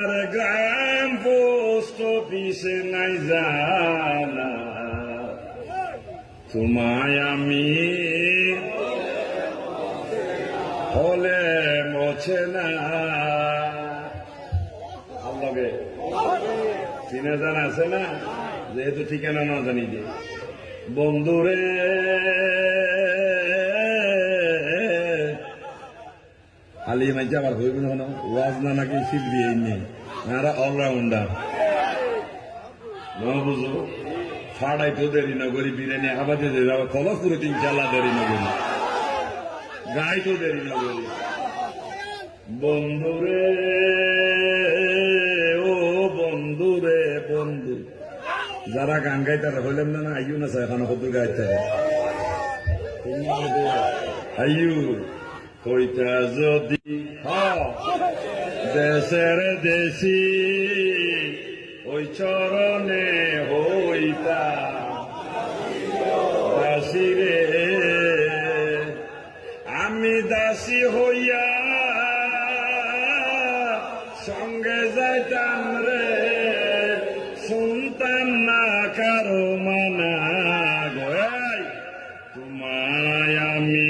আর গ্রাম post অফিসে নাই জানা, তোমায় আমি হলে মোছে না। আল্লাহকে চিনা জানা আছে না, যেহেতু ঠিকানা না জানি যে বন্ধুরে আলি মাইজা আবার হইব না ওয়াজ না নাকি শিল্পী এই নেই না অলরাউন্ডার না বুঝো ফাড়াই তো দেরি না করি বিরিয়ানি আবাদে যাবে কলা পুরো তিন চালা দেরি না করি গাই তো দেরি না করি বন্ধুরে ও বন্ধুরে বন্ধু যারা গান গাই তারা হইলেন না না আইউ না স্যার এখন কত গাইতে আইউ কইতা যদি দেশের দেশি ওই চরণে হইতা দাসী রে আমি দাসী হইয়া সঙ্গে যাইতাম রে শুনতাম না কারো মানা গয় তোমায় আমি